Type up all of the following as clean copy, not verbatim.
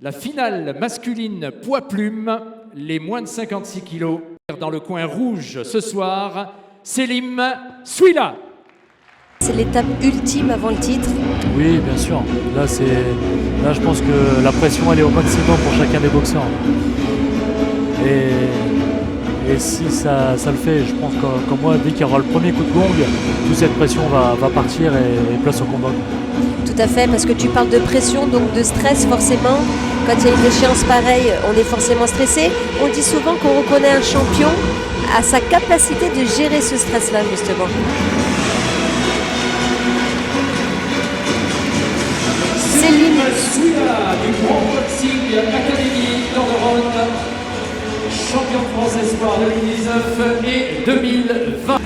La finale masculine poids-plume, les moins de 56 kilos. Dans le coin rouge ce soir, Selim Souila. C'est l'étape ultime avant le titre. Oui, bien sûr. Là, je pense que la pression elle est au maximum pour chacun des boxeurs. Et si ça le fait, je pense comme moi, dès qu'il y aura le premier coup de gong, toute cette pression va partir et place au combat. Tout à fait, parce que tu parles de pression, donc de stress forcément. Quand il y a une échéance pareille, on est forcément stressé. On dit souvent qu'on reconnaît un champion à sa capacité de gérer ce stress-là, justement. Selim Souila du Grand Boxing Academy d'Orderonne, champion de France Espoir 2019 et 2020.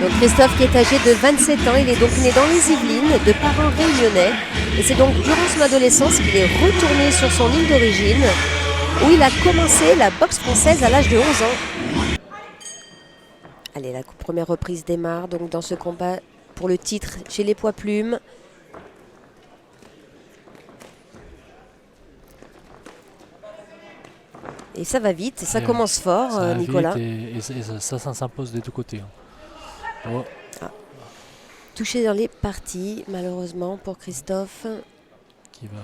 Donc Christophe qui est âgé de 27 ans, il est donc né dans les Yvelines, de parents réunionnais. Et c'est donc durant son adolescence qu'il est retourné sur son île d'origine, où il a commencé la boxe française à l'âge de 11 ans. Allez, la première reprise démarre donc dans ce combat pour le titre chez les poids plumes. Et ça va vite, ça commence fort, ça Nicolas. Vite et ça s'impose des deux côtés. Oh. Ah. Touché dans les parties, malheureusement pour Christophe. Qui va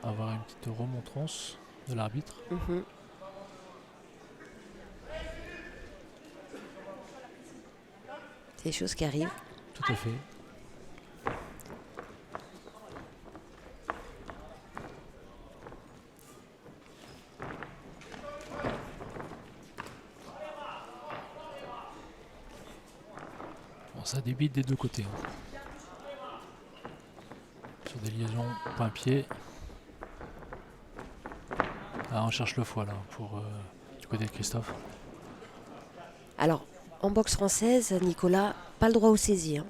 avoir une petite remontrance de l'arbitre. C'est des choses qui arrivent. Tout à fait. Bon, ça débite des deux côtés. Sur des liaisons point-pied. Ah, on cherche le foie là pour du côté de Christophe. Alors, en boxe française, Nicolas, pas le droit aux saisies.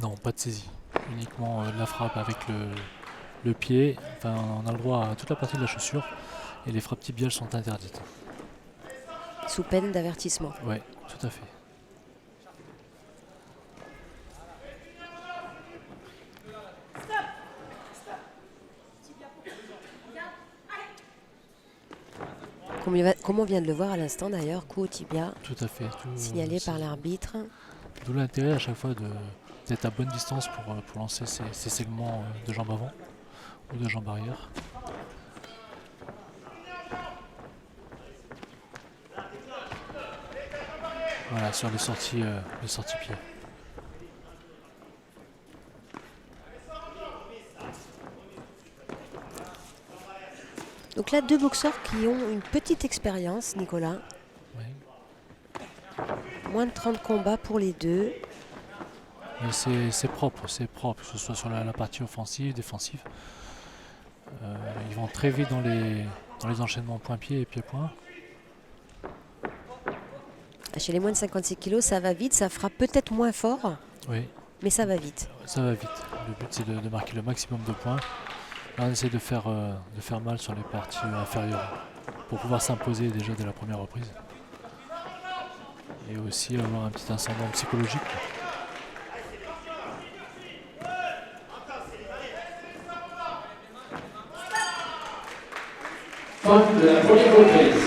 Non, pas de saisie. Uniquement la frappe avec le pied. Enfin, on a le droit à toute la partie de la chaussure. Et les frappes tibiales sont interdites. Sous peine d'avertissement. Oui, tout à fait. Comme on vient de le voir à l'instant d'ailleurs, coup au tibia. Tout à fait. Signalé par l'arbitre. D'où l'intérêt à chaque fois d'être à bonne distance pour lancer ces segments de jambes avant ou de jambes arrière. Voilà, sur les sorties pieds. Donc là, deux boxeurs qui ont une petite expérience, Nicolas. Oui. Moins de 30 combats pour les deux. Mais c'est propre, que ce soit sur la partie offensive, défensive. Ils vont très vite dans les enchaînements point-pied et pied-point. Chez les moins de 56 kilos, ça va vite, ça frappe peut-être moins fort, Oui. mais ça va vite. Ça va vite. Le but c'est de marquer le maximum de points. Là on essaie de faire mal sur les parties inférieures pour pouvoir s'imposer déjà dès la première reprise. Et aussi avoir un petit ascendant psychologique. Fin de la première reprise.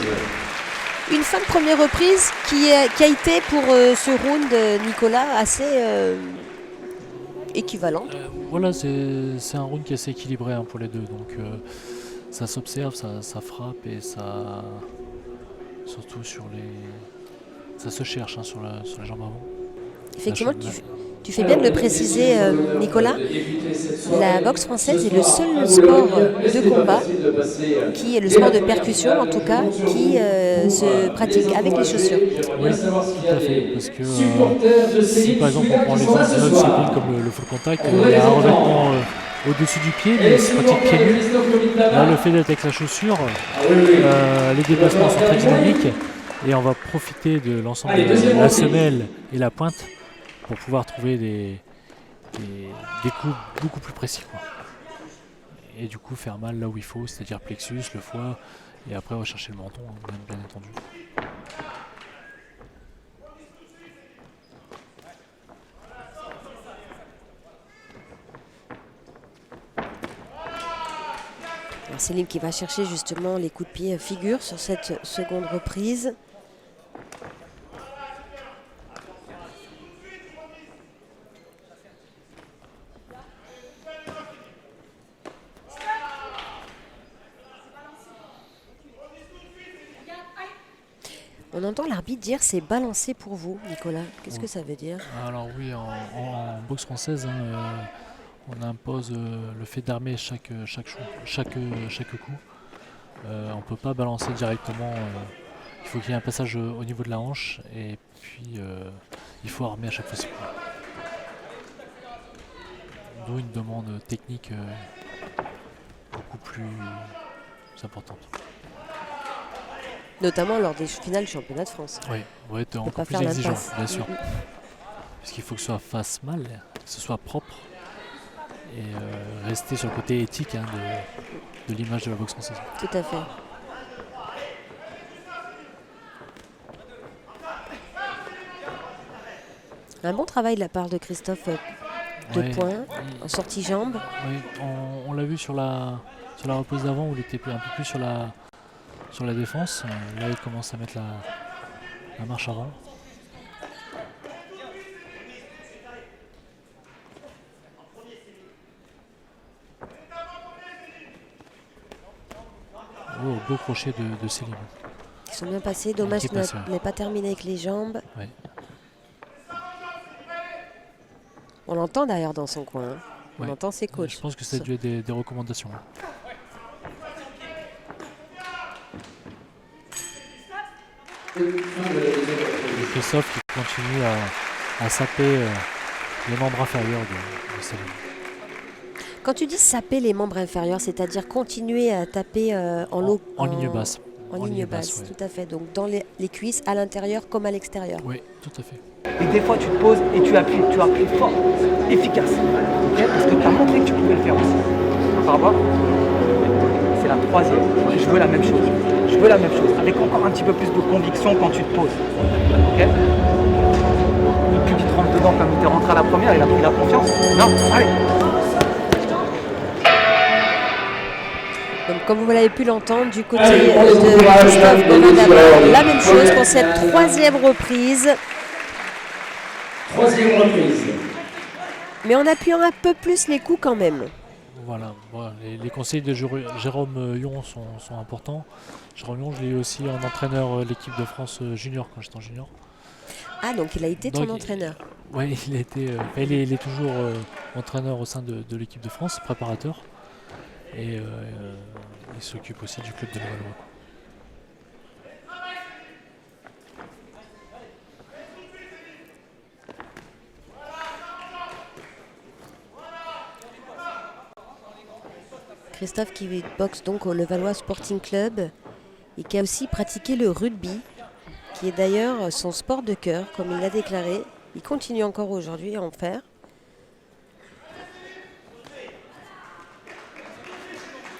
Une fin de première reprise qui a été pour ce round, Nicolas, assez équivalent. Voilà, c'est un round qui est assez équilibré pour les deux. Donc ça s'observe, ça frappe et ça. Surtout sur les. Ça se cherche sur la jambe avant. Effectivement, tu fais bien de le préciser, Nicolas. La boxe française est le seul sport de combat, qui est le sport de percussion en tout cas, qui se pratique avec les chaussures. Oui, tout à fait. Parce que si par exemple on prend l'exemple d'une autre discipline comme le full contact, il y a un revêtement au-dessus du pied, mais c'est pratique pieds nus. Là, le fait d'être avec la chaussure, les déplacements sont très dynamiques et on va profiter de l'ensemble de la semelle et la pointe pour pouvoir trouver des coups beaucoup plus précis. Et du coup faire mal là où il faut, c'est-à-dire plexus, le foie, et après rechercher le menton, bien entendu. Alors Selim qui va chercher justement les coups de pied figure sur cette seconde reprise. On entend l'arbitre dire c'est balancé pour vous, Nicolas. Qu'est-ce que ça veut dire? Alors oui, en boxe française, on impose le fait d'armer chaque coup. On ne peut pas balancer directement. Il faut qu'il y ait un passage au niveau de la hanche et puis il faut armer à chaque fois. D'où une demande technique beaucoup plus importante. Notamment lors des finales du championnat de France. Oui, ouais, t'es encore plus exigeant, bien sûr. Puisqu'il faut que ça fasse mal, que ce soit propre et rester sur le côté éthique de l'image de la boxe française. Tout à fait. Un bon travail de la part de Christophe de poing, en sortie jambe. Oui, on l'a vu sur la reprise d'avant où il était un peu plus sur la défense. Là, il commence à mettre la marche avant. Oh, beau crochet de Selim. Ils sont bien passés. Dommage qu'il n'ait pas terminé avec les jambes. Ouais. On l'entend d'ailleurs dans son coin. On entend ses coachs. Je pense que c'est dû à des recommandations. Christophe qui continue à saper les membres inférieurs de Selim. Quand tu dis saper les membres inférieurs, c'est-à-dire continuer à taper en ligne basse. En ligne basse, tout à fait. Donc dans les cuisses, à l'intérieur comme à l'extérieur. Oui, tout à fait. Et des fois, tu te poses et tu appuies fort, efficace. Okay, parce que tu as montré que tu pouvais le faire aussi. Par rapport, c'est la troisième. Je veux la même chose. Je veux la même chose. Avec encore un petit peu plus de conviction quand tu te poses. Okay, puis tu te rentres dedans comme il t'est rentré à la première, il a pris la confiance. Non, allez. Donc, comme vous l'avez pu l'entendre, du côté de Christophe Gomadaba, la même chose pour cette troisième reprise. Mais en appuyant un peu plus les coups quand même. Voilà, les conseils de Jérôme Yon sont importants. Jérôme Yon, je l'ai eu aussi en entraîneur l'équipe de France junior quand j'étais en junior. Ah, donc il a été ton entraîneur. Oui, il est toujours entraîneur au sein de l'équipe de France, préparateur. Et il s'occupe aussi du club de Levallois. Christophe qui boxe donc au Levallois Sporting Club et qui a aussi pratiqué le rugby, qui est d'ailleurs son sport de cœur, comme il l'a déclaré. Il continue encore aujourd'hui à en faire.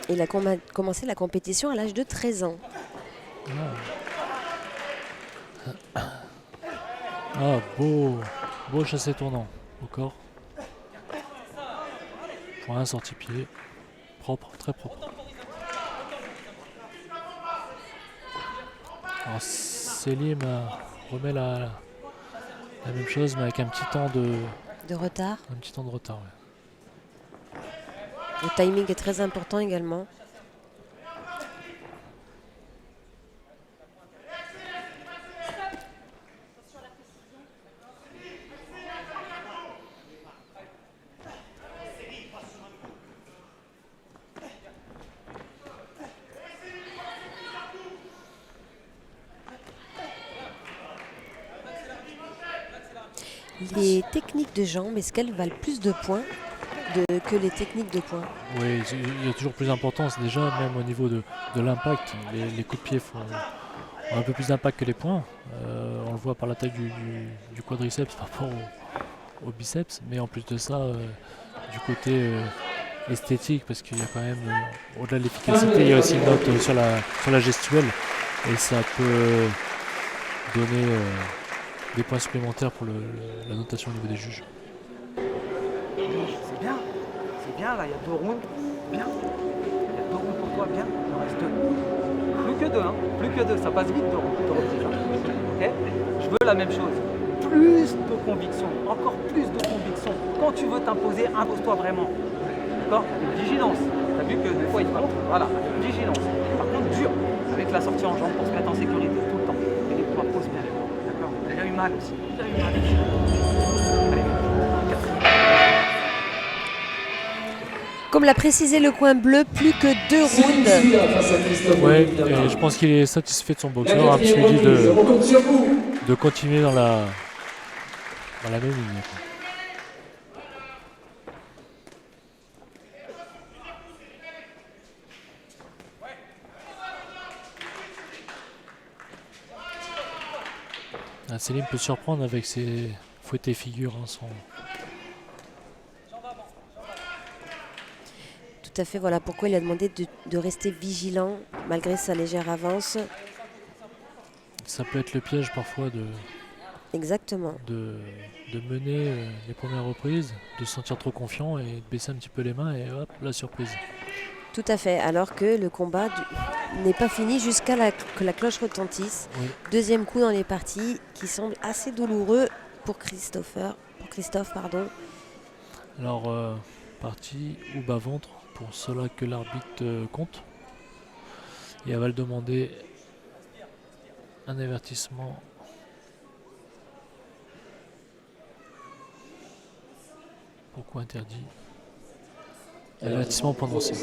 Il a commencé la compétition à l'âge de 13 ans. Ah, beau chassé tournant au corps. Point, sortie-pied. Propre, très propre. Alors Selim remet la même chose, mais avec un petit temps de retard. Un petit temps de retard, ouais. Le timing est très important également. Les techniques de jambes, est-ce qu'elles valent plus de points que les techniques de poing? Oui, il y a toujours plus d'importance déjà, même au niveau de l'impact. Les coups de pied ont un peu plus d'impact que les poings. On le voit par la taille du quadriceps par rapport au biceps. Mais en plus de ça, du côté esthétique, parce qu'il y a quand même, au-delà de l'efficacité, il y a aussi une note sur la gestuelle. Et ça peut donner des points supplémentaires pour la notation au niveau des juges. C'est bien là, il y a 2 rounds. Bien. Il y a 2 rounds pour toi, bien. Il en reste 2. Plus que 2, hein. Plus que 2. Ça passe vite de reprises. Ok. Je veux la même chose. Plus de conviction. Encore plus de conviction. Quand tu veux t'imposer, impose-toi vraiment. D'accord. Vigilance. Tu as vu que des fois il compte. Voilà. Vigilance. Par contre, dur. Avec la sortie en jambe pour se mettre en sécurité tout le temps. Et les poids posent bien. D'accord. Il a eu mal aussi. Il a eu mal ici. Allez. 4. Comme l'a précisé le coin bleu, plus que 2 rounds. Ouais, et je pense qu'il est satisfait de son boxeur, parce qu'il dit de continuer dans la même ligne. Selim peut surprendre avec ses fouettés figures. Tout à fait, voilà pourquoi il a demandé de rester vigilant malgré sa légère avance. Ça peut être le piège parfois Exactement. de mener les premières reprises, de se sentir trop confiant et de baisser un petit peu les mains et hop, la surprise. Tout à fait, alors que le combat n'est pas fini jusqu'à que la cloche retentisse. Oui. Deuxième coup dans les parties qui semble assez douloureux pour Christophe. Alors, partie ou bas-ventre, pour cela que l'arbitre compte. Et elle va le demander un avertissement. Pourquoi interdit? Avertissement prononcé.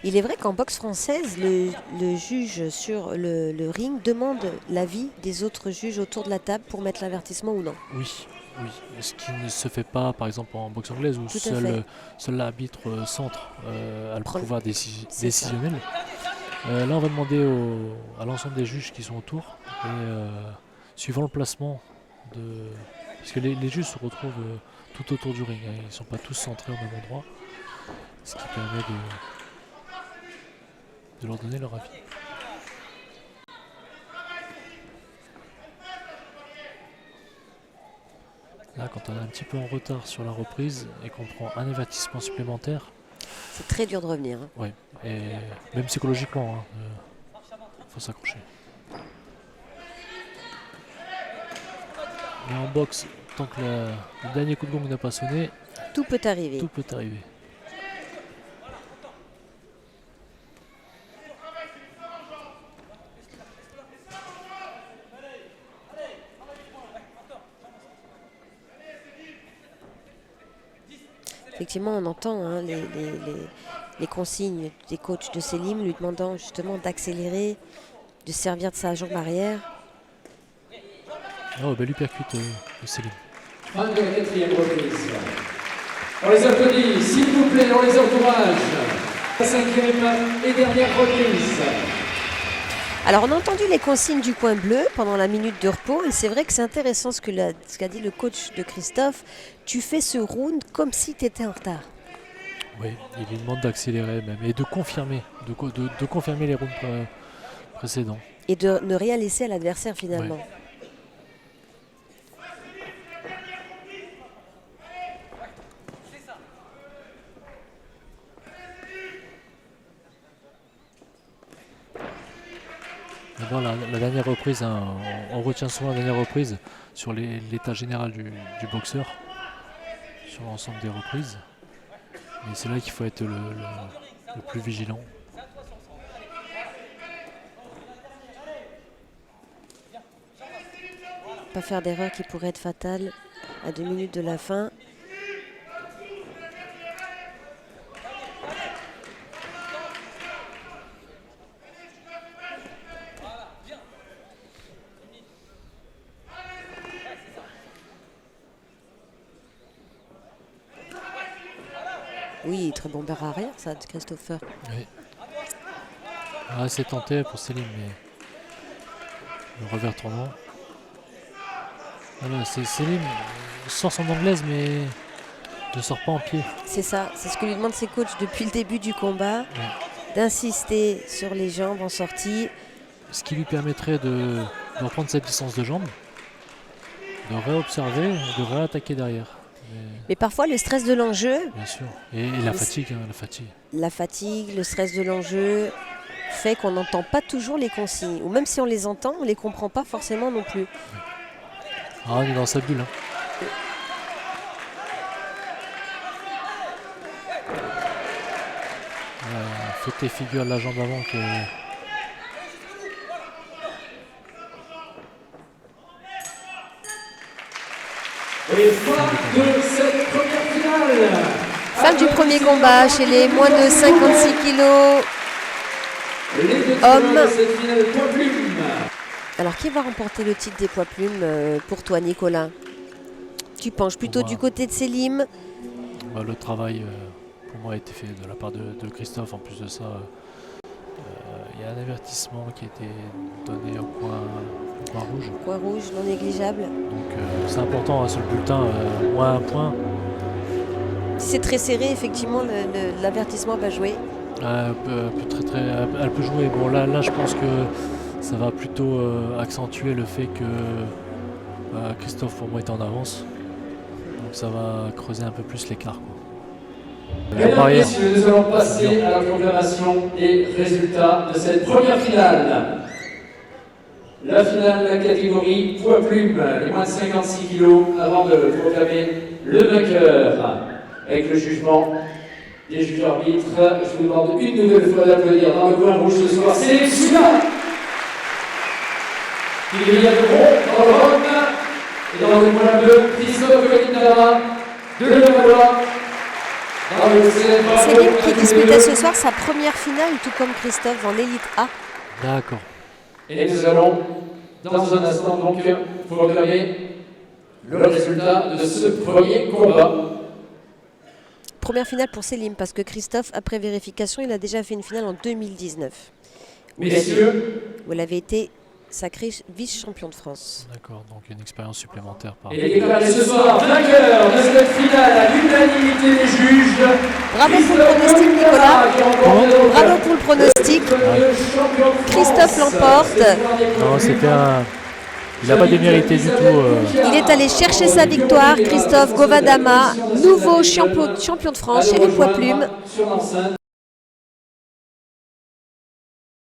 Il est vrai qu'en boxe française, le juge sur le ring demande l'avis des autres juges autour de la table pour mettre l'avertissement ou non. Oui. Ce qui ne se fait pas, par exemple, en boxe anglaise, où seul l'arbitre centre a le pouvoir décisionnel. Là, on va demander à l'ensemble des juges qui sont autour, et suivant le placement parce que les juges se retrouvent tout autour du ring, hein, ils ne sont pas tous centrés au même endroit, ce qui permet de leur donner leur avis. Là, quand on est un petit peu en retard sur la reprise et qu'on prend un avertissement supplémentaire, c'est très dur de revenir. Hein. Ouais, et même psychologiquement, faut s'accrocher. Mais en boxe, tant que le dernier coup de gong n'a pas sonné, tout peut arriver. Tout peut arriver. Effectivement, on entend les consignes des coachs de Selim lui demandant justement d'accélérer, de servir de sa jambe arrière. Oh, belle uppercut de Selim. Fin de la 4e reprise. On les applaudit, s'il vous plaît, on les encourage. La 5e et dernière reprise. Alors on a entendu les consignes du coin bleu pendant la minute de repos et c'est vrai que c'est intéressant ce qu'a dit le coach de Christophe. Tu fais ce round comme si tu étais en retard. Oui, il lui demande d'accélérer même et de confirmer, de confirmer les rounds précédents. Et de ne rien laisser à l'adversaire finalement. Ouais. Bon, la dernière reprise, hein, on retient souvent la dernière reprise sur l'état général du boxeur, sur l'ensemble des reprises. Mais c'est là qu'il faut être le plus vigilant. Pas faire d'erreur qui pourrait être fatale à 2 minutes de la fin. Oui, très bon barre arrière, ça, de Christopher. Oui. Ah, c'est tenté pour Selim, mais le revers tournant. Voilà, Selim sort son anglaise, mais ne sort pas en pied. C'est ça, c'est ce que lui demandent ses coachs depuis le début du combat, d'insister sur les jambes en sortie. Ce qui lui permettrait de reprendre cette distance de jambes, de réobserver et de réattaquer derrière. Mais Mais parfois, le stress de l'enjeu, Bien sûr. Et la fatigue, hein, la fatigue. la fatigue, le stress de l'enjeu fait qu'on n'entend pas toujours les consignes. Ou même si on les entend, on ne les comprend pas forcément non plus. Ah, on est dans sa bulle. Hein. Fais tes figures de la jambe avant que... Et fin de cette première finale. Fin du premier combat chez les moins de 56 kilos. Les deux Hommes. tenants de cette finale poids plume. Alors, qui va remporter le titre des poids plumes pour toi, Nicolas? Tu penches plutôt Moi. du côté de Selim? Bah, le travail, pour moi, a été fait de la part de Christophe. En plus de ça, il y a un avertissement qui a été donné au coin rouge. Point rouge, non négligeable. Donc c'est important hein, sur le bulletin, moins un point. Si c'est très serré, effectivement, l'avertissement va jouer. Elle peut jouer. Bon, là, je pense que ça va plutôt accentuer le fait que Christophe, pour moi, est en avance. Donc ça va creuser un peu plus l'écart, quoi. Mesdames et messieurs, nous allons passer à la proclamation des résultats de cette première finale. La finale de la catégorie poids plume, les moins de 56 kilos, avant de proclamer le vainqueur. Avec le jugement des juges arbitres, je vous demande une nouvelle fois d'applaudir dans le coin rouge ce soir. C'est celui-là. Il y a de rond dans le Rhône et dans le coin bleu, Christophe Colindara de Levallois. Selim qui disputait ce soir sa première finale, tout comme Christophe, en élite A. D'accord. Et nous allons, dans un instant, donc, proclamer le résultat de ce premier combat. Première finale pour Selim, parce que Christophe, après vérification, il a déjà fait une finale en 2019. Messieurs, Où il avait été sacré vice-champion de France. D'accord, donc une expérience supplémentaire par et déclaré ce soir vainqueur de cette finale à l'unanimité des juges. Bravo pour le pronostic, Nicolas. Bravo pour le pronostic. Christophe l'emporte. Non, c'était un... Il n'a pas démérité du tout. Il est allé chercher sa victoire. Christophe Govadama, nouveau champion de France chez les poids plumes.